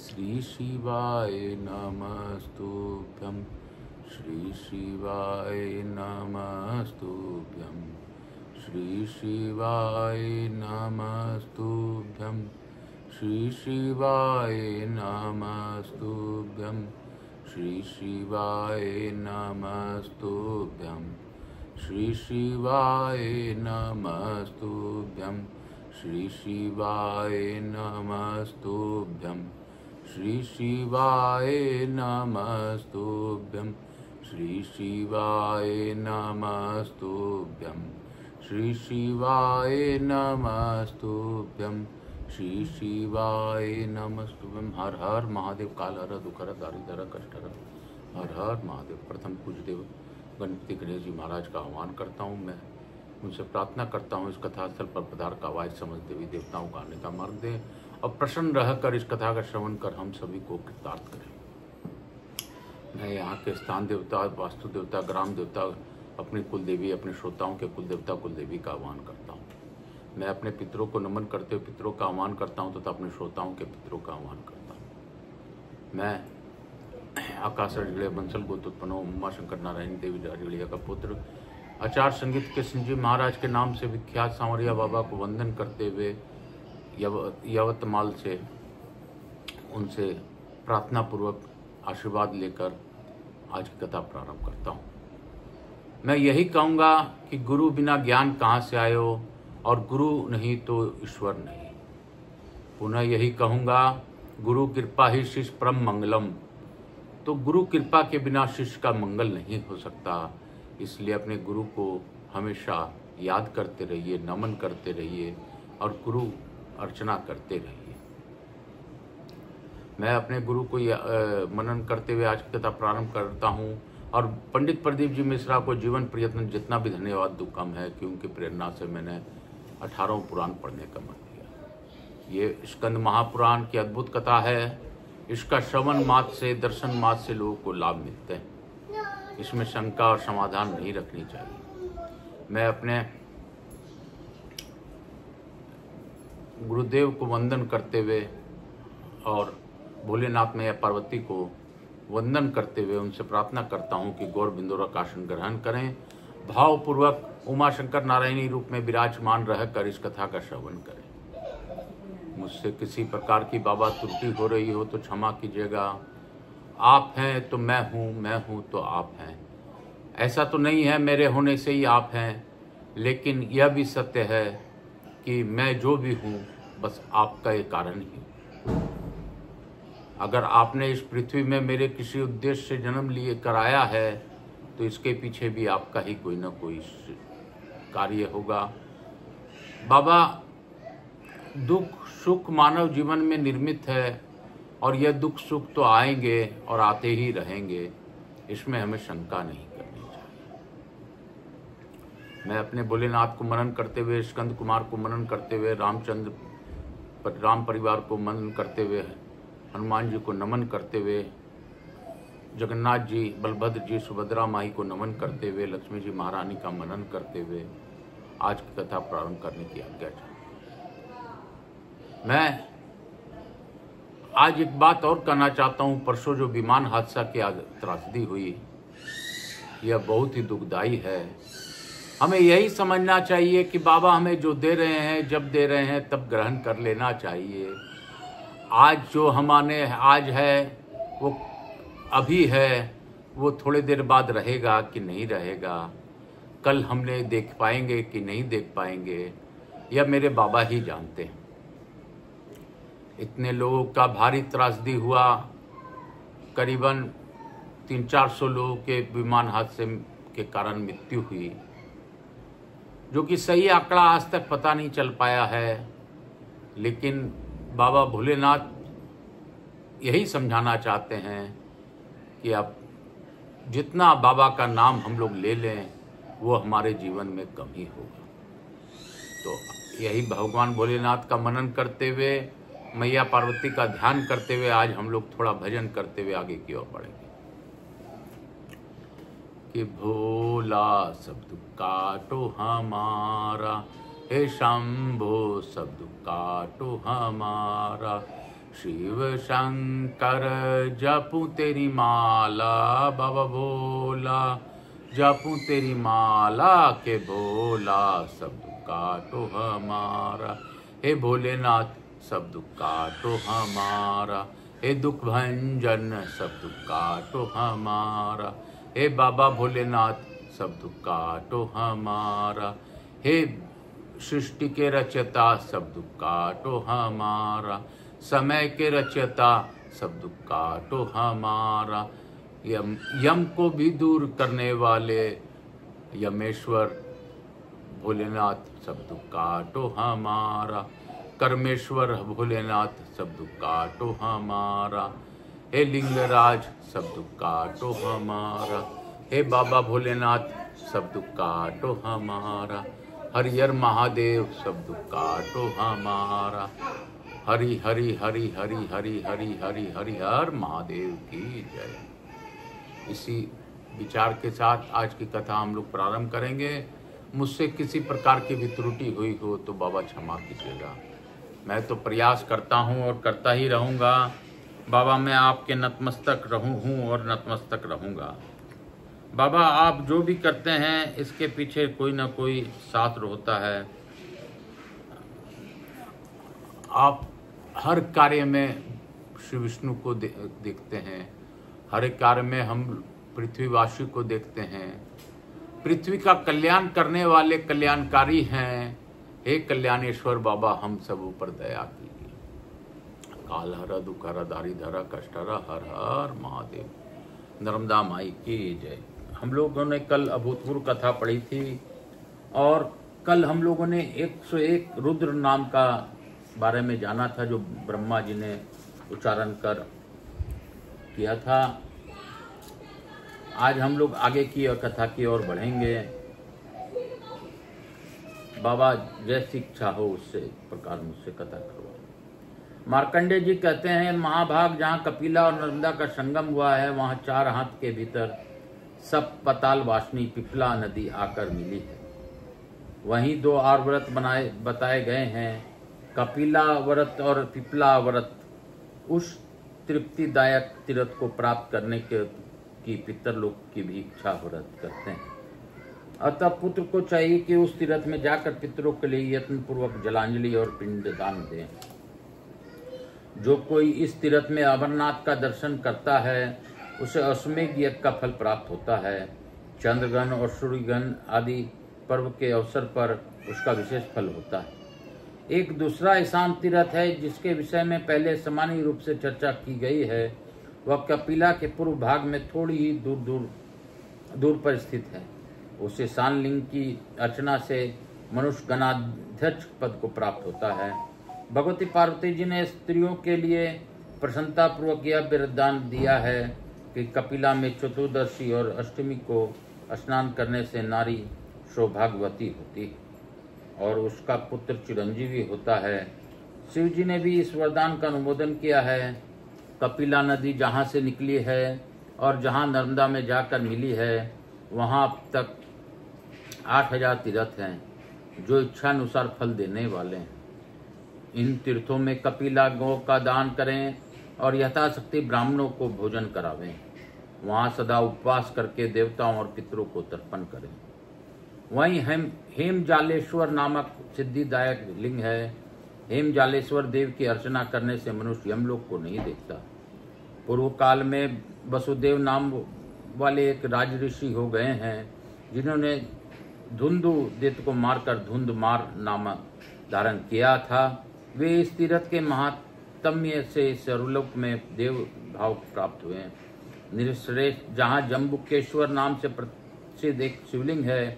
श्री शिवाय नमस्तुभ्यं श्री शिवाय नमस्तुभ्यं श्री शिवाय नमस्तुभ्यं श्री शिवाय नमस्तुभ्यं श्री शिवाय नमस्तुभ्यं श्री शिवाय नमस्तुभ्यं श्री शिवाय नमस्तुभ्यं श्री शिवाय नमस्तुभ्यं श्री शिवाय नमस्तुभ्यं श्री शिवाय नमस्तुभ्यं श्री शिवाय नमस्तुभ्यं। हर हर महादेव। काल हर दुखर दारिद्र कष्टर हर हर महादेव। प्रथम पूज्य देव गणपति गणेश जी महाराज का आह्वान करता हूँ। मैं उनसे प्रार्थना करता हूँ इस कथा स्थल पर पधार का आवाज समझ देवी देवताओं का आने का मार्ग दें और प्रसन्न रहकर इस कथा का श्रवण कर हम सभी को कृतार्थ करें। मैं यहाँ के स्थान देवता, वास्तु देवता, ग्राम देवता, अपनी कुल देवी, अपने श्रोताओं के कुल देवता कुल देवी का आह्वान करता हूँ। मैं अपने पितरों को नमन करते हुए पितरों का आह्वान करता हूँ तथा अपने श्रोताओं के पितरों का आह्वान करता हूँ। मैं आकाश राजगढ़िया बंसल गोत्रोत्पन्न उमा शंकर नारायण देवी राजगढ़िया का पुत्र आचार्य संगीत के सिंह जी महाराज के नाम से विख्यात सांवरिया बाबा को वंदन करते हुए यवतमाल से उनसे प्रार्थना पूर्वक आशीर्वाद लेकर आज की कथा प्रारंभ करता हूँ। मैं यही कहूँगा कि गुरु बिना ज्ञान कहाँ से आयो और गुरु नहीं तो ईश्वर नहीं। पुनः यही कहूँगा गुरु कृपा ही शिष्य परम मंगलम। तो गुरु कृपा के बिना शिष्य का मंगल नहीं हो सकता। इसलिए अपने गुरु को हमेशा याद करते रहिए, नमन करते रहिए और गुरु अर्चना करते रहिए। मैं अपने गुरु को मनन करते हुए आज की कथा प्रारंभ करता हूँ और पंडित प्रदीप जी मिश्रा को जीवन प्रयत्न जितना भी धन्यवाद दूँ कम है कि उनकी प्रेरणा से मैंने 18वां पुराण पढ़ने का मन किया। ये स्कंद महापुराण की अद्भुत कथा है। इसका श्रवण मात्र से, दर्शन मात्र से लोगों को लाभ मिलते हैं। इसमें शंका और समाधान नहीं रखनी चाहिए। मैं अपने गुरुदेव को वंदन करते हुए और भोलेनाथ मैया पार्वती को वंदन करते हुए उनसे प्रार्थना करता हूं कि गौर बिंदुरक आसन ग्रहण करें, भावपूर्वक उमा शंकर नारायणी रूप में विराजमान रहकर इस कथा का श्रवण करें। मुझसे किसी प्रकार की बाबा त्रुटि हो रही हो तो क्षमा कीजिएगा। आप हैं तो मैं हूँ तो आप हैं। ऐसा तो नहीं है मेरे होने से ही आप हैं, लेकिन यह भी सत्य है कि मैं जो भी हूँ बस आपका ये कारण ही। अगर आपने इस पृथ्वी में मेरे किसी उद्देश्य से जन्म लिए कराया है तो इसके पीछे भी आपका ही कोई ना कोई कार्य होगा। बाबा, दुख सुख मानव जीवन में निर्मित है और यह दुख सुख तो आएंगे और आते ही रहेंगे। इसमें हमें शंका नहीं करनी चाहिए। मैं अपने भोलेनाथ को मनन करते हुए, स्कंद कुमार को मनन करते हुए, राम परिवार को मनन करते हुए, हनुमान जी को नमन करते हुए, जगन्नाथ जी, बलभद्र जी, सुभद्रा माई को नमन करते हुए, लक्ष्मी जी महारानी का मनन करते हुए आज की कथा प्रारंभ करने की आज्ञा चाहता हूं। मैं आज एक बात और कहना चाहता हूँ। परसों जो विमान हादसा की त्रासदी हुई, यह बहुत ही दुखदाई है। हमें यही समझना चाहिए कि बाबा हमें जो दे रहे हैं, जब दे रहे हैं तब ग्रहण कर लेना चाहिए। आज जो हमारे आज है वो अभी है, वो थोड़े देर बाद रहेगा कि नहीं रहेगा, कल हमने देख पाएंगे कि नहीं देख पाएंगे, यह मेरे बाबा ही जानते हैं। इतने लोगों का भारी त्रासदी हुआ, करीबन 300-400 लोगों के विमान हादसे के कारण मृत्यु हुई, जो कि सही आंकड़ा आज तक पता नहीं चल पाया है। लेकिन बाबा भोलेनाथ यही समझाना चाहते हैं कि अब जितना बाबा का नाम हम लोग ले लें वो हमारे जीवन में कम ही होगा। तो यही भगवान भोलेनाथ का मनन करते हुए, मैया पार्वती का ध्यान करते हुए आज हम लोग थोड़ा भजन करते हुए आगे की ओर बढ़ेंगे। कि भोला सब दुख काटो हमारा, हे शंभो सब दुख काटो हमारा, शिव शंकर जपूं तेरी माला बाबा भोला, जपूं तेरी माला के भोला, सब दुख काटो हमारा। हे भोलेनाथ सब दुख काटो हमारा, हे दुख भंजन सब दुख काटो हमारा। हे बाबा भोलेनाथ सब दुख काटो हमारा। हे सृष्टि के रचयिता सब दुख काटो हमारा। समय के रचयिता सब दुख काटो हमारा। यम को भी दूर करने वाले यमेश्वर भोलेनाथ सब दुख काटो हमारा। कर्मेश्वर भोलेनाथ सब दुख काटो हमारा। हे लिंगराज सब दुख काटो हमारा। हे बाबा भोलेनाथ सब दुख काटो हमारा। हरिहर महादेव सब दुख काटो हमारा। हरि हरि हरि हरि हरि हरि हरि हरि हर महादेव की जय। इसी विचार के साथ आज की कथा हम लोग प्रारंभ करेंगे। मुझसे किसी प्रकार की भी त्रुटि हुई हो तो बाबा क्षमा कीजिएगा। मैं तो प्रयास करता हूँ और करता ही रहूँगा। बाबा मैं आपके नतमस्तक हूँ और नतमस्तक रहूँगा। बाबा आप जो भी करते हैं इसके पीछे कोई ना कोई शास्त्र होता है। आप हर कार्य में श्री विष्णु को देखते हैं, हर एक कार्य में हम पृथ्वीवासी को देखते हैं। पृथ्वी का कल्याण करने वाले कल्याणकारी हैं। हे कल्याणेश्वर बाबा हम सब ऊपर दया कीजिए। काल हर दुख हर दारी धरा कष्ट हर हर हर महादेव। नर्मदा माई की जय। हम लोगों ने कल अभूतपूर्व कथा पढ़ी थी और कल हम लोगों ने 101 रुद्र नाम का बारे में जाना था जो ब्रह्मा जी ने उच्चारण कर किया था। आज हम लोग आगे की और कथा की ओर बढ़ेंगे। बाबा जैसी इच्छा हो उससे प्रकार मुझसे कथा करो। मार्कंडेय जी कहते हैं महाभाग जहाँ कपिला और नर्मदा का संगम हुआ है वहाँ 4 हाथ के भीतर सब पताल वासनी पिपला नदी आकर मिली है। वहीं 2 और व्रत बताए गए हैं, कपिला व्रत और पिपला व्रत। उस तृप्तिदायक तीर्थ को प्राप्त करने की पितरलोक की भी इच्छा व्रत करते हैं। अतः पुत्र को चाहिए कि उस तीर्थ में जाकर पितरों के लिए यत्न पूर्वक जलांजलि और पिंडदान दें। जो कोई इस तीर्थ में अमरनाथ का दर्शन करता है उसे अश्वमेध यज्ञ का फल प्राप्त होता है। चंद्रग्रहण और सूर्यग्रहण आदि पर्व के अवसर पर उसका विशेष फल होता है। एक दूसरा ईशान तीर्थ है जिसके विषय में पहले सामान्य रूप से चर्चा की गई है। वह कपिला के पूर्व भाग में थोड़ी ही दूर पर स्थित है। उस ईशान लिंग की अर्चना से मनुष्य गणाध्यक्ष पद को प्राप्त होता है। भगवती पार्वती जी ने स्त्रियों के लिए प्रसन्नता पूर्वक यह वरदान दिया है कि कपिला में चतुर्दशी और अष्टमी को स्नान करने से नारी सौभाग्यवती होती है और उसका पुत्र चिरंजीवी होता है। शिव जी ने भी इस वरदान का अनुमोदन किया है। कपिला नदी जहाँ से निकली है और जहाँ नर्मदा में जाकर मिली है वहाँ अब तक 8000 तीर्थ हैं जो इच्छानुसार फल देने वाले हैं। इन तीर्थों में कपिला गौ का दान करें और यथाशक्ति ब्राह्मणों को भोजन करावें। वहाँ सदा उपवास करके देवताओं और पितरों को तर्पण करें। वहीं हेमजालेश्वर नामक सिद्धिदायक लिंग है। हेमजालेश्वर देव की अर्चना करने से मनुष्य यमलोक को नहीं देखता। पूर्व काल में वसुदेव नाम वाले एक राज ऋषि हो गए हैं जिन्होंने धुंधु दैत्य को मारकर धुंधमार नाम धारण किया था। वे इस तीर्थ के महात्म्य से सर्वलोक में देव भाव प्राप्त हुए। निर्श्रेष्ठ जहाँ जम्बुकेश्वर नाम से प्रसिद्ध एक शिवलिंग है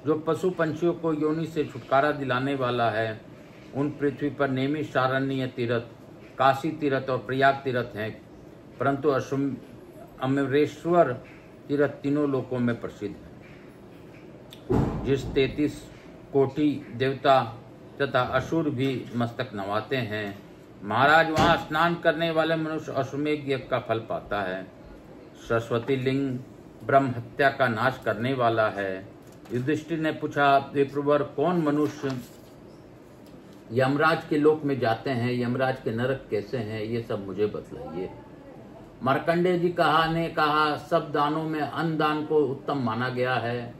जो पशु पंछियों को योनि से छुटकारा दिलाने वाला है। उन पृथ्वी पर नैमिषारण्य तीर्थ, काशी तीर्थ और प्रयाग तीर्थ हैं, परंतु अमरेश्वर तीर्थ तीनों लोकों में प्रसिद्ध है। जिस 33 कोटि देवता तथा असुर भी मस्तक नवाते हैं। महाराज वहाँ स्नान करने वाले मनुष्य अश्वमेध यज्ञ का फल पाता है। सरस्वती लिंग ब्रह्म हत्या का नाश करने वाला है। युधिष्ठिर ने पूछा, विप्रवर कौन मनुष्य यमराज के लोक में जाते हैं, यमराज के नरक कैसे हैं, ये सब मुझे बतलाइए। मार्कंडेय जी ने कहा, सब दानों में अन्न दान को उत्तम माना गया है।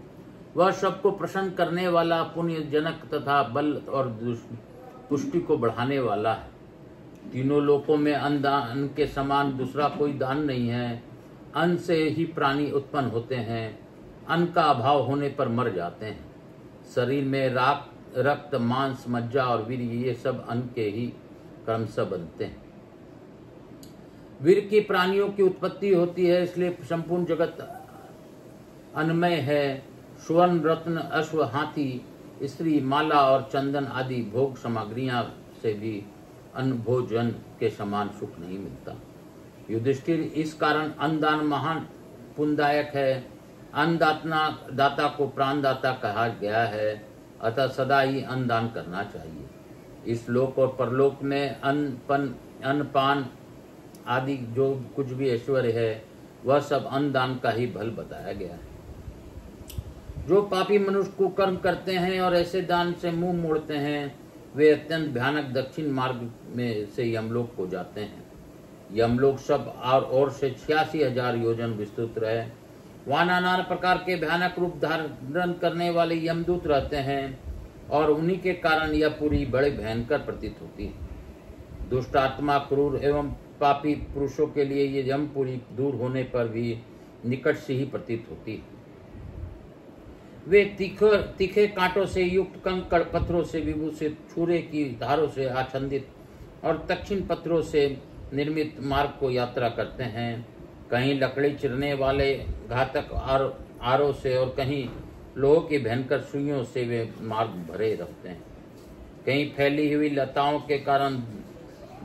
वह सबको प्रसन्न करने वाला, पुण्य जनक तथा बल और पुष्टि को बढ़ाने वाला है। तीनों लोकों में अन्न के समान दूसरा कोई दान नहीं है। अन्न से ही प्राणी उत्पन्न होते हैं। अन्न का अभाव होने पर मर जाते हैं। शरीर में रक्त, मांस, मज्जा और वीर्य, ये सब अन्न के ही क्रमशः बनते हैं। वीर्य की प्राणियों की उत्पत्ति होती है, इसलिए संपूर्ण जगत अन्नमय है। स्वर्ण, रत्न, अश्व, हाथी, स्त्री, माला और चंदन आदि भोग सामग्रियां से भी अन्न भोजन के समान सुख नहीं मिलता। युधिष्ठिर, इस कारण अन्नदान महान पुण्यदायक है। अन्नदाता दाता को प्राणदाता कहा गया है, अतः सदा ही अन्नदान करना चाहिए। इस लोक और परलोक में अन्नपान आदि जो कुछ भी ऐश्वर्य है, वह सब अन्नदान का ही फल बताया गया है। जो पापी मनुष्य को कर्म करते हैं और ऐसे दान से मुंह मोड़ते हैं, वे अत्यंत भयानक दक्षिण मार्ग में से यमलोक को जाते हैं। यमलोक सब और से 86,000 योजन विस्तृत है। वहाँ नाना प्रकार के भयानक रूप धारण करने वाले यमदूत रहते हैं और उन्हीं के कारण यह पूरी बड़े भयंकर प्रतीत होती है। दुष्ट आत्मा, क्रूर एवं पापी पुरुषों के लिए ये यमपुरी दूर होने पर भी निकट से ही प्रतीत होती है। वे तीखे कांटों से युक्त, कंकड़ पत्थरों से विभूषित, छुरे की धारों से आच्छादित और तीक्ष्ण पत्थरों से निर्मित मार्ग को यात्रा करते हैं। कहीं लकड़ी चिरने वाले घातक आरों से और कहीं लोह की भयंकर सुइयों से वे मार्ग भरे रहते हैं। कहीं फैली हुई लताओं के कारण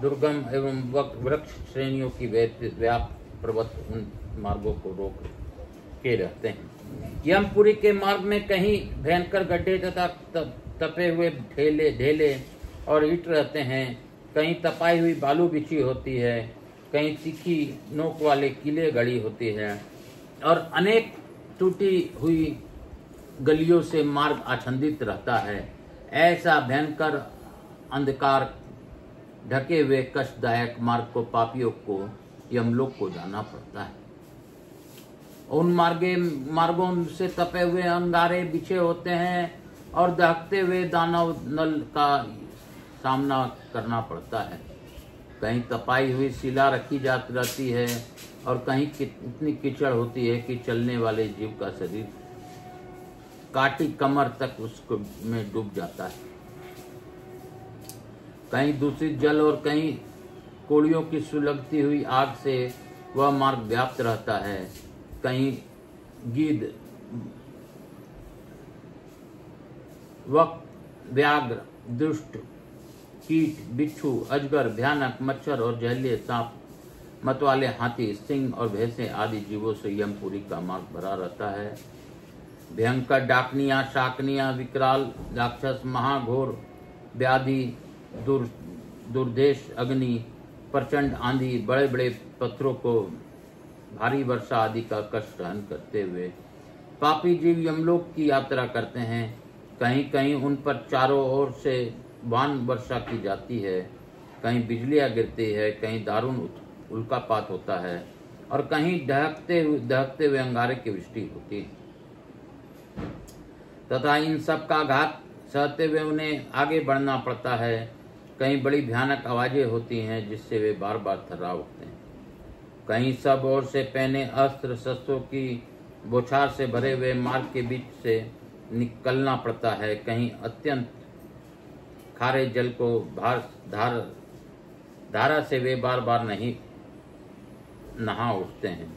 दुर्गम एवं वृक्ष श्रेणियों की व्याप्त पर्वत उन मार्गों को रोक के रहते हैं। यमपुरी के मार्ग में कहीं भयंकर गड्ढे तथा तपे हुए ढेले और ईंट रहते हैं। कहीं तपाई हुई बालू बिछी होती है, कहीं तीखी नोक वाले किले गड़ी होती है और अनेक टूटी हुई गलियों से मार्ग आच्छादित रहता है। ऐसा भयंकर अंधकार ढके हुए कष्टदायक मार्ग को पापियों को यमलोक को जाना पड़ता है। उन मार्गों से तपे हुए अंगारे बिछे होते हैं और दहकते हुए दानव नल का सामना करना पड़ता है। कहीं तपाई हुई शिला रखी रहती है और कहीं इतनी कीचड़ होती है कि चलने वाले जीव का शरीर काटी कमर तक उसको में डूब जाता है। कहीं दूषित जल और कहीं कोड़ियों की सुलगती हुई आग से वह मार्ग व्याप्त रहता है। कहीं गीध, व्याघ्र, दुष्ट, कीट, बिच्छू, अजगर, भयानक मच्छर और जहरीले सांप, मतवाले हाथी, सिंह और भैंसे आदि जीवों से यमपुरी का मार्ग भरा रहता है। भयंकर डाकनियां, शाकनियां, विकराल राक्षस, महाघोर व्याधि, दुर्देश, अग्नि, प्रचंड आंधी, बड़े बड़े पत्थरों को भारी वर्षा आदि का कष्ट सहन करते हुए पापी जीव यमलोक की यात्रा करते हैं। कहीं कहीं उन पर चारों ओर से वान वर्षा की जाती है, कहीं बिजलियां गिरती है, कहीं दारुण उल्कापात होता है और कहीं दहकते हुए अंगारे की वृष्टि होती है तथा इन सब का घात सहते हुए उन्हें आगे बढ़ना पड़ता है। कहीं बड़ी भयानक आवाजें होती हैं जिससे वे बार बार थर्रा उठते हैं। कहीं सब ओर से पहने अस्त्र शस्त्रों की बौछार से भरे हुए मार्ग के बीच से निकलना पड़ता है। कहीं अत्यंत खारे जल को धारा से वे बार बार नहीं नहा उठते हैं।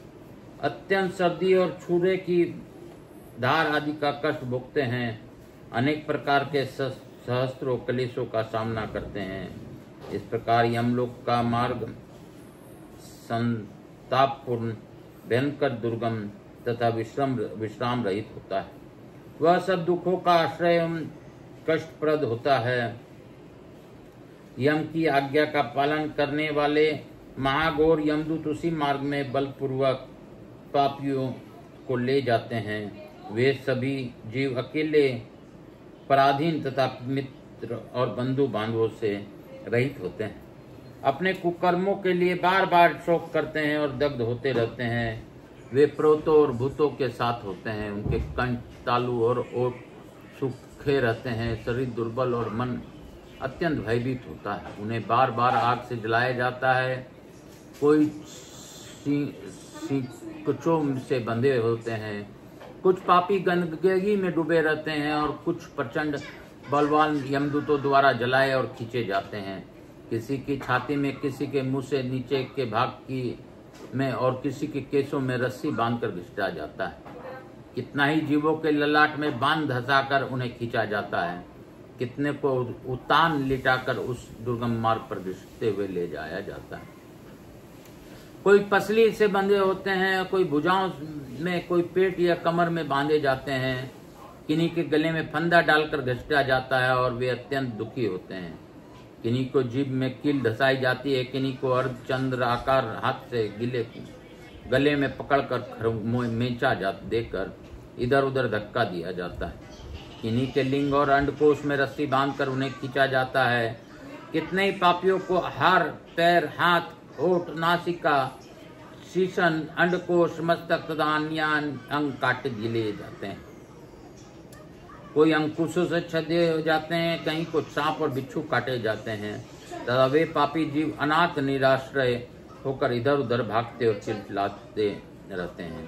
अत्यंत सर्दी और छुरे की धार आदि का कष्ट भोगते हैं। अनेक प्रकार के सहस्त्रों कलेशों का सामना करते हैं। इस प्रकार यमलोक का मार्ग संतापपूर्ण, भयंकर, दुर्गम तथा विश्राम रहित होता है। वह सब दुखों का आश्रय एवं कष्टप्रद होता है। यम की आज्ञा का पालन करने वाले महाघोर यमदूत उसी मार्ग में बलपूर्वक पापियों को ले जाते हैं। वे सभी जीव अकेले, पराधीन तथा मित्र और बंधु बांधवों से रहित होते हैं। अपने कुकर्मों के लिए बार बार शोक करते हैं और दग्ध होते रहते हैं। वे प्रोतों और भूतों के साथ होते हैं। उनके कंठ तालु और ओठ सूखे रहते हैं। शरीर दुर्बल और मन अत्यंत भयभीत होता है। उन्हें बार बार आग से जलाया जाता है। कोई सींचों से बंधे होते हैं। कुछ पापी गंदगी में डूबे रहते हैं और कुछ प्रचंड बलवान यमदूतों द्वारा जलाए और खींचे जाते हैं। किसी की छाती में, किसी के मुंह से नीचे के भाग की में और किसी के केसों में रस्सी बांधकर घिसटा जाता है। कितना ही जीवों के ललाट में बांध धंसाकर उन्हें खींचा जाता है। कितने को उतान लिटाकर उस दुर्गम मार्ग पर घिसते हुए ले जाया जाता है। कोई पसली से बंधे होते हैं, कोई भुजाओं में, कोई पेट या कमर में बांधे जाते हैं। किन्हीं के गले में फंदा डालकर घसीटा जाता है और वे अत्यंत दुखी होते हैं। किन्हीं को जीभ में कील धसाई जाती है। किन्हीं को अर्धचंद्र आकार हाथ से गले में पकड़कर मेचा देकर इधर उधर धक्का दिया जाता है। किन्हीं के लिंग और अंडकोश में रस्सी बांधकर उन्हें खींचा जाता है। कितने ही पापियों को हार, पैर, हाथ, होठ, नासिका, शीशन, अंडकोश, मस्तक तथा अन्य अंग काट दिए जाते हैं। कोई अंकुशों से छेदे हो जाते हैं। कहीं को सांप और बिच्छू काटे जाते हैं तथा वे पापी जीव अनाथ निराश्रय होकर इधर उधर भागते और चिल्लाते रहते हैं।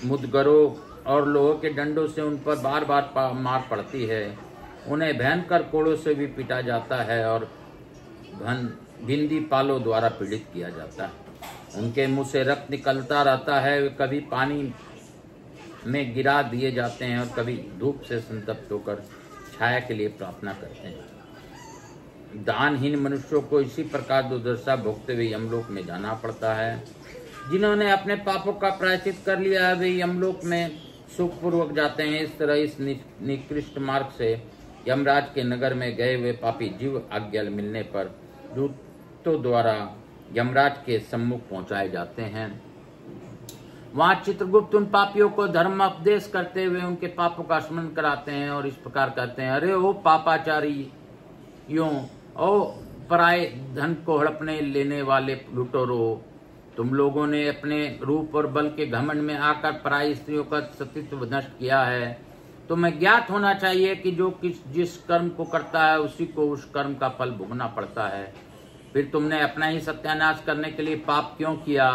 मुदगरों और लोहे के डंडों से उन पर बार बार मार पड़ती है। उन्हें भयंकर कोड़ों से भी पीटा जाता है और भिंदी पालों द्वारा पीड़ित किया जाता है। उनके मुंह से रक्त निकलता रहता है। वे कभी पानी में गिरा दिए जाते हैं और कभी धूप से संतप्त होकर छाया के लिए प्रार्थना करते हैं। दानहीन मनुष्यों को इसी प्रकार दुर्दशा भोगते हुए यमलोक में जाना पड़ता है। जिन्होंने अपने पापों का प्रायश्चित कर लिया है वे यमलोक में सुखपूर्वक जाते हैं। इस तरह इस निकृष्ट मार्ग से यमराज के नगर में गए हुए पापी जीव आज्ञा मिलने पर दूतों द्वारा यमराज के सम्मुख पहुंचाए जाते हैं। वहां चित्रगुप्त उन पापियों को धर्म उपदेश करते हुए उनके पापों का स्मरण कराते हैं और इस प्रकार कहते हैं, अरे ओ पापाचारी यों, ओ पराये धन को हड़पने लेने वाले लुटेरों, तुम लोगों ने अपने रूप और बल के घमंड में आकर पराई स्त्रियों का सतीत्व नष्ट किया है। तुम्हें ज्ञात होना चाहिए कि जो जिस कर्म को करता है उसी को उस कर्म का फल भोगना पड़ता है। फिर तुमने अपना ही सत्यानाश करने के लिए पाप क्यों किया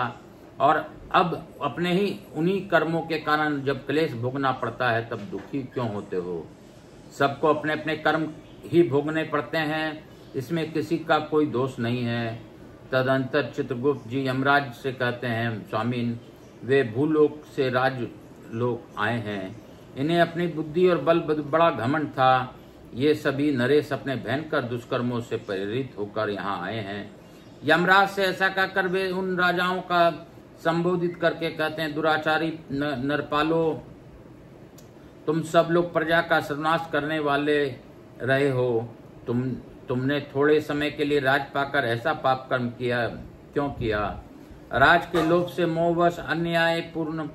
और अब अपने ही उन्हीं कर्मों के कारण जब क्लेश भोगना पड़ता है तब दुखी क्यों होते हो। सबको अपने अपने कर्म ही भोगने पड़ते हैं, इसमें किसी का कोई दोष नहीं है। तदंतर चित्रगुप्त जी यमराज से कहते हैं, स्वामीन, वे भूलोक से राज लोग आए हैं। इन्हें अपनी बुद्धि और बल बड़ा घमंड था। ये सभी नरेश अपने भयंकर दुष्कर्मों से प्रेरित होकर यहाँ आए हैं। यमराज से ऐसा कहकर वे उन राजाओं का संबोधित करके कहते हैं, दुराचारी नरपालो, तुम सब लोग प्रजा का सर्वनाश करने वाले रहे हो। तुमने थोड़े समय के लिए राज पाकर ऐसा पाप कर्म किया क्यों किया। राज के लोभ से मोहवश अन्यायपूर्ण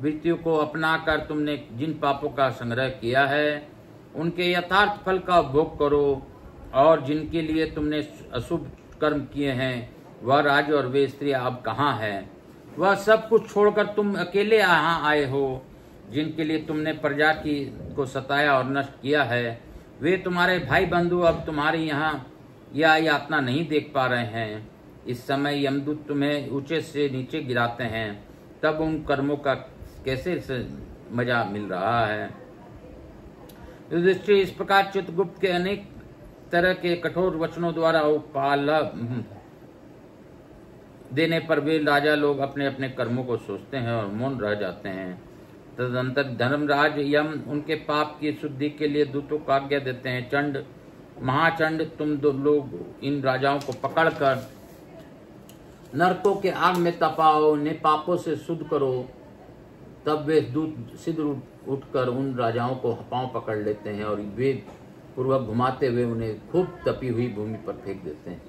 वृत्तियों को अपनाकर तुमने जिन पापों का संग्रह किया है उनके यथार्थ फल का उपभोग करो, और जिनके लिए तुमने अशुभ कर्म किए हैं वह राज और वे स्त्रियां अब कहाँ है। वह सब कुछ छोड़कर तुम अकेले यहाँ आए हो। जिनके लिए तुमने प्रजा को सताया और नष्ट किया है वे तुम्हारे भाई बंधु अब तुम्हारी यहाँ यह यातना नहीं देख पा रहे हैं। इस समय यमदूत तुम्हें ऊंचे से नीचे गिराते हैं, तब उन कर्मों का कैसे मजा मिल रहा है। युधिष्ठिर, इस प्रकार चित्रगुप्त के अनेक तरह के कठोर वचनों द्वारा उपाल देने पर वे राजा लोग अपने अपने कर्मों को सोचते हैं और मौन रह जाते हैं। तदंतर धर्मराज यम उनके पाप की शुद्धि के लिए दूतों को आज्ञा देते हैं, चंड, महाचंड, तुम दो लोग इन राजाओं को पकड़कर नरकों के आग में तपाओ, उन्हें पापों से शुद्ध करो। तब वे दूत सिद्ध उठकर उन राजाओं को पांव पकड़ लेते हैं और वेग पूर्वक घुमाते हुए उन्हें खूब तपी हुई भूमि पर फेंक देते हैं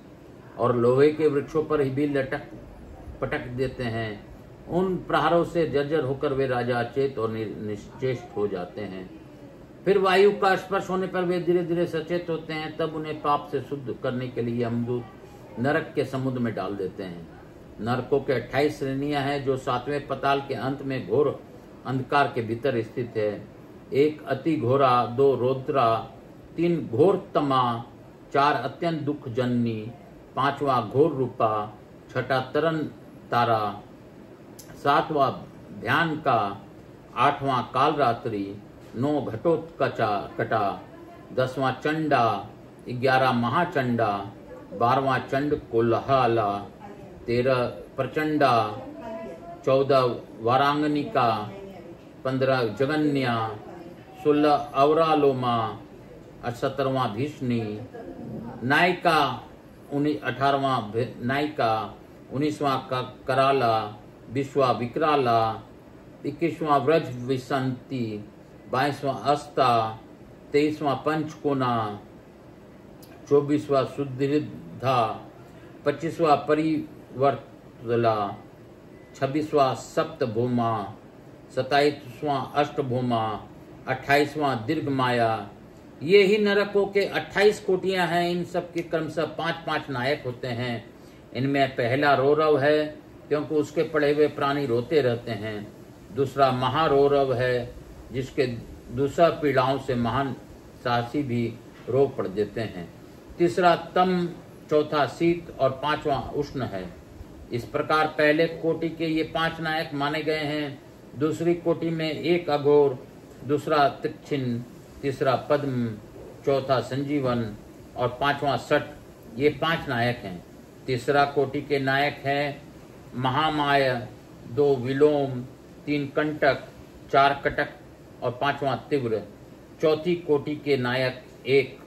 और लोहे के वृक्षों पर ही भी पटक देते हैं। उन प्रहारों से जर्जर होकर वे राजा अचेत और निश्चेष्ट हो जाते हैं। फिर वायु का स्पर्श होने पर वे धीरे धीरे सचेत होते हैं, तब उन्हें पाप से शुद्ध करने के लिए यमदूत नरक के समुद्र में डाल देते हैं। नरकों के 28 श्रेणियां हैं, जो 7वें पाताल के अंत में घोर अंधकार के भीतर स्थित है। 1 अति घोरा, 2 रौद्रा, 3 घोर तमा, 4 अत्यंत दुख जननी, 5वां घोर रूपा, 6ठा तरन तारा, 7वां ध्यान का, 8वां काल रात्रि, 9 घटोत्कचा, 10वां चंडा, 11 महाचंडा, 12वां चंड कोल्हाला, 13 प्रचंडा, 14 वारांगनिका, 15 जगन्या, 16 अवरालोमा, 17वां भीष्णी, नायिका, 18वां नायिका, 19वां कराला, 20वां विकराला, 21वां व्रज विसंती, 22वां अस्ता, 23वां पंचकोना, 24वां सुदृढ़ा, 25वां परिवर्तला, 26वां सप्तभूमा, 27वां अष्टभूमा, 28वां दीर्घ माया। ये ही नरकों के 28 कोटियां हैं। इन सब के क्रमशः 5-5 नायक होते हैं। इनमें पहला रौरव है, क्योंकि उसके पड़े हुए प्राणी रोते रहते हैं। दूसरा महारौरव है, जिसके दूसरा पीड़ाओं से महान साहसी भी रो पड़ देते हैं। तीसरा तम, चौथा शीत और 5वां उष्ण है। इस प्रकार पहले कोटि के ये 5 नायक माने गए हैं। दूसरी कोटि में 1 अघोर, दूसरा तीक्ष्ण, तीसरा पद्म, चौथा संजीवन और 5वां सट, ये 5 नायक हैं। तीसरा कोटि के नायक हैं महामाय, 2 विलोम, 3 कंटक, 4 कटक और 5वां तीव्र। चौथी कोटि के नायक 1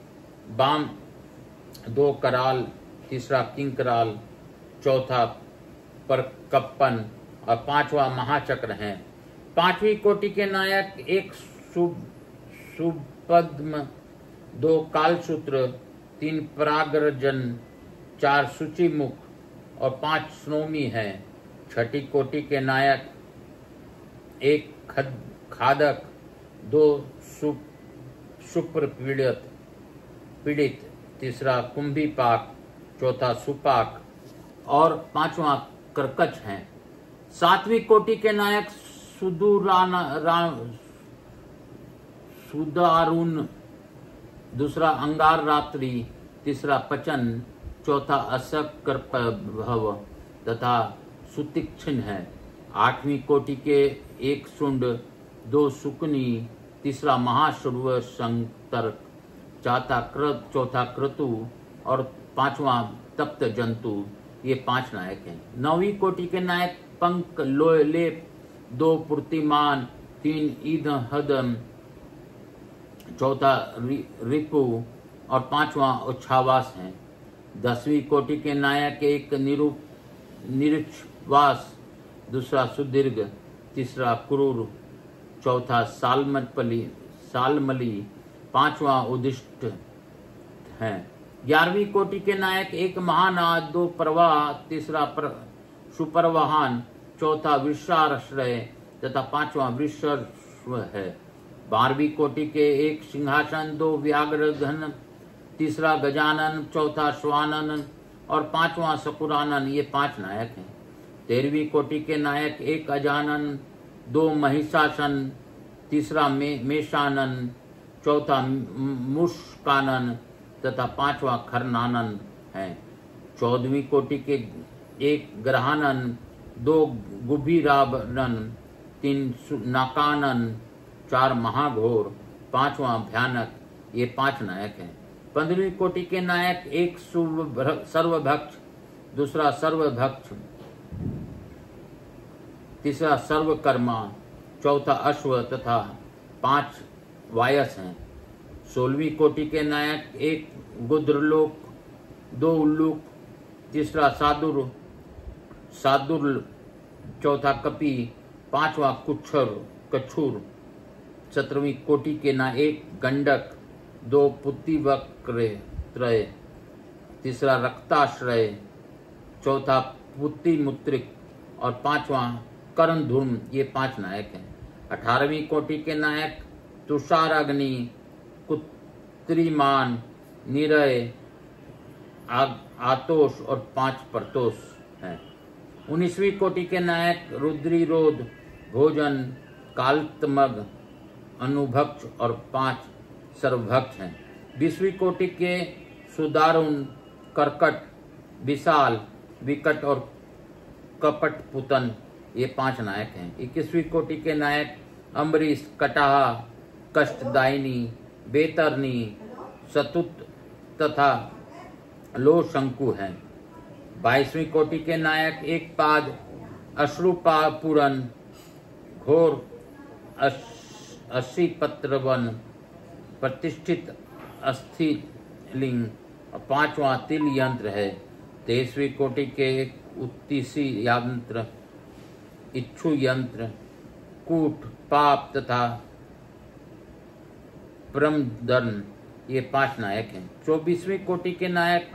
बाम, 2 कराल, तीसरा किंकराल, चौथा परकप्पन और 5वां महाचक्र हैं। 5वीं कोटि के नायक 1 सुपद्म, 2 कालसूत्र, 3 परागर्जन, 4 सूचिमुख और 5 स्नोमी हैं। 6ठी कोटि के नायक 1 खादक, 2 शुप्र पीड़ित, तीसरा कुंभीपाक, चौथा सुपाक और 5वां कर्कच हैं। 7वीं कोटि के नायक सुदारुण, दूसरा अंगार रात्रि, तीसरा पचन, चौथा असकर्पभव तथा सुतीक्ष्ण है। 8वीं कोटि के 1 शुंड, 2 सुकनी, तीसरा महाशुर्व संतर्क, चौथा क्रतु और 5वां तप्त जंतु, ये 5 नायक हैं। 9वीं कोटि के नायक पंक लेप, 2 पूर्तिमान, 3 ईदहदम, चौथा रिपु और 5वां उच्छावास हैं। 10वीं कोटि के नायक 1 निरुच्छवास, दूसरा सुदीर्घ, तीसरा क्रूर, चौथा सालमली, 5वां उदिष्ट है। 11वीं कोटि के नायक 1 महानाद, 2 प्रवाह, तीसरा सुपरवाहन, चौथा वृषाश्रय तथा 5वां वृषर्व है। 12वीं कोटि के 1 सिंहासन, 2 व्याघ्रधन, तीसरा गजानन, चौथा श्वानन और 5वां सकुरानन, ये 5 नायक हैं। 13वीं कोटि के नायक 1 अजानन, 2 महिषासन, तीसरा मेषानन, चौथा मुष्कानन तथा 5वां खरनानन है। 14वीं कोटि के 1 ग्रहानन, 2 गुभीराबनन, 3 नाकानन, 4 महाघोर, 5वां भयानक, ये 5 नायक हैं। 15वीं कोटि के नायक 1 सर्वभक्ष, दूसरा सर्वभक्ष, तीसरा सर्वकर्मा, चौथा अश्व तथा 5 वायस हैं। 16वीं कोटि के नायक 1 गुद्रलोक, 2 उल्लूक, तीसरा सादुर, चौथा कपि, 5वां कछुर। 17वीं कोटि के नायक 1 गंडक, 2 पुत्तिवक्त्रय, तीसरा रक्ताश्रय, चौथा पुत्तिमुत्रिक और 5वां करणधूम, ये 5 नायक हैं। 18वीं कोटि के नायक तुषाराग्नि, कुत्रिमान, निरय, आतोष और 5 प्रतोष हैं। 19वीं कोटि के नायक रुद्रीरोध, भोजन, कालतमग, अनुभक्ष और 5 सर्वभक्ष हैं। 20वीं कोटि के सुदारुण, कर्कट, विशाल, विकट और कपट पुतन, ये 5 नायक हैं। 21वीं कोटि के नायक अम्बरीश, कटाहा, कष्टदायिनी, बेतरनी, सतुत तथा लो शंकु हैं। 22वीं कोटि के नायक एकपाद, अश्रुपूरन, घोर, अशीपत्रवन, प्रतिष्ठित अस्थिलिंग और 5वां तिल यंत्र है। 23वीं कोटि के उत्तीसी यंत्र, इच्छु यंत्र, कूट, पाप तथा प्रमदन, ये 5 नायक हैं। 24वीं कोटि के नायक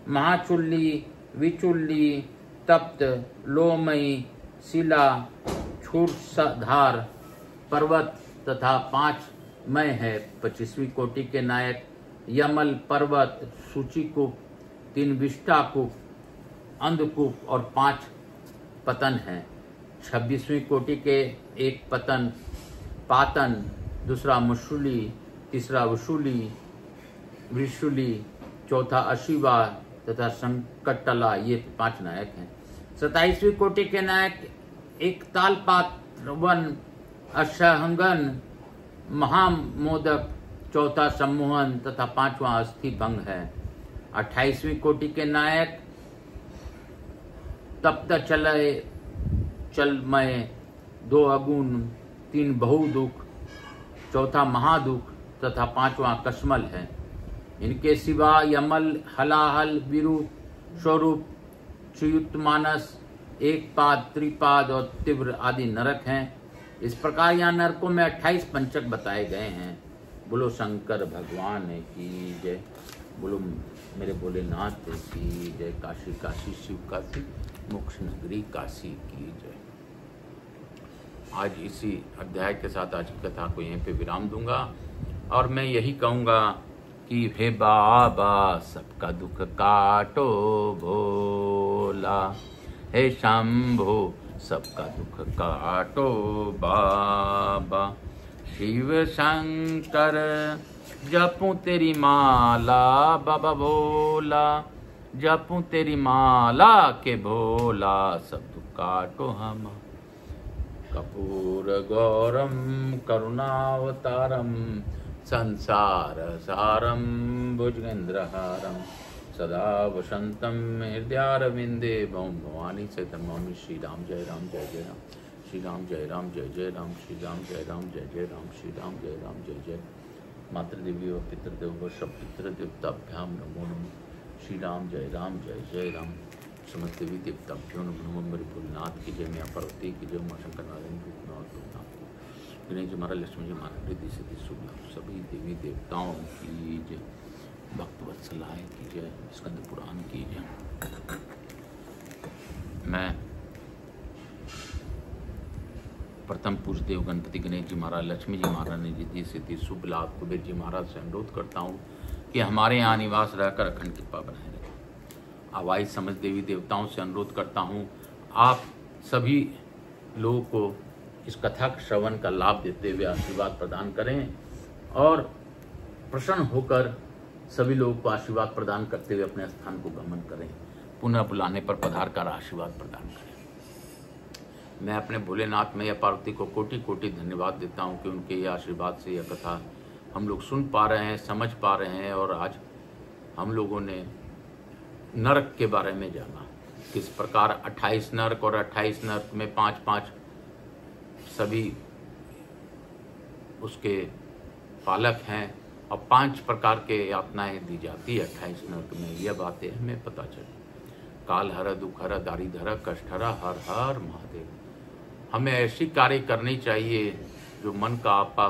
महाचुल्ली, विचुल्ली, तप्त, लोमयी, शिला, क्षुरधार, पर्वत तथा 5 मय है। 25वीं कोटि के नायक यमल, पर्वत, सूचीकूप, 3 विष्टाकूप, अंधकूप और 5 पतन हैं। 26वीं कोटि के एक पतन, पातन, दूसरा मुशुली, तीसरा वसूली, वृषुली, चौथा अशिवा तथा संकटला, ये 5 नायक हैं। 27वीं कोटि के नायक एक तालपात्रवन, अशहंगन, महामोदक, चौथा सम्मोहन तथा 5वां अस्थि भंग है। 28वीं कोटि के नायक तप्त चलमय, 2 अगुण, 3 बहुदुख, चौथा महादुख तथा 5वां कश्मल है। इनके सिवा यमल, हलाहल, विरू, स्वरूप, च्युतमानस, एकपाद, त्रिपाद और तीव्र आदि नरक हैं। इस प्रकार यहाँ नरकों में 28 पंचक बताए गए हैं। बोलो शंकर भगवान की जय, बोलो मेरे भोलेनाथ की जय, काशी काशी शिव काशी, मोक्ष नगरी काशी की जय। आज इसी अध्याय के साथ आज की कथा को यहीं पे विराम दूंगा और मैं यही कहूँगा कि हे बाबा सबका दुख काटो भोला, हे शंभो सबका दुख काटो बाबा, शिव शंकर जपूं तेरी माला बाबा भोला, जपूं तेरी माला के भोला, सब दुख काटो हम। कपूर गौरम करुणावतारम, संसार सारम भुजगेन्द्रहारम, सदा वसंतम हृदयारविंदे भौम भवानी से तन्मामि। श्री राम जय राम जय जय राम, श्री राम जय राम जय जय राम, श्री राम जय राम जय जय राम, श्री राम जय राम जय जय। मातृदेवी व पितृदेव व सब पितृदेवताभ्याम नमो नमः। श्री राम जय जय राम, समस्त देवी देवताभ्यो नमो नमः। मेरे भोलेनाथ की जय, मैया पार्वती की जय, मां शंकर नारायण गणेश जी महाराज, लक्ष्मी जी महाराज, रिद्धि सिद्धि शुभ सभी देवी देवताओं की जय, भक्त वत्सलाय की जय, स्कंद पुराण की जय। मैं प्रथम पूज्य देव गणपति गणेश जी महाराज, लक्ष्मी जी महाराज ने रिद्धि सिद्धि शुभ लाभ कुबेर जी महाराज से अनुरोध करता हूँ कि हमारे यहाँ निवास रहकर अखंड कृपा बनाए रखें। आवाज समझ देवी देवताओं से अनुरोध करता हूँ आप सभी लोगों को इस कथा श्रवण का लाभ देते हुए आशीर्वाद प्रदान करें और प्रसन्न होकर सभी लोगों को आशीर्वाद प्रदान करते हुए अपने स्थान को गमन करें। पुनः बुलाने पर पधार कर आशीर्वाद प्रदान करें। मैं अपने भोलेनाथ मैया पार्वती को कोटि कोटि धन्यवाद देता हूं कि उनके ये आशीर्वाद से यह कथा हम लोग सुन पा रहे हैं, समझ पा रहे हैं और आज हम लोगों ने नरक के बारे में जाना, किस प्रकार 28 नरक और 28 नरक में 5-5 सभी उसके पालक हैं और 5 प्रकार के यातनाएं दी जाती है 28 नरक में। यह बातें हमें पता चली। काल हर, दुख हर, दारिद हर, कष्ट हर, हर हर महादेव। हमें ऐसी कार्य करनी चाहिए जो मन का आपा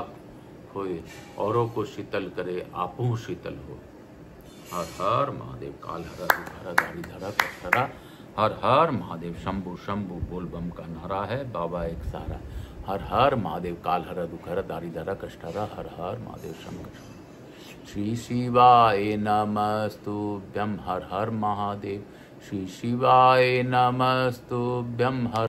होए, औरों को शीतल करे, आपू शीतल हो। हर हर महादेव। काल हर, दुख हर, दारिद हर, कष्ट हर, हर हर महादेव। शंभु शंभु बोल बम का नारा है, बाबा एक सारा। हर हर महादेव। काल हर दुखहर दारिद्र कष्टहर हर हर महादेव शंकर। श्री शिवाय नमस्तुभ्यं हर हर महादेव। श्री शिवाय नमस्तुभ्यं हर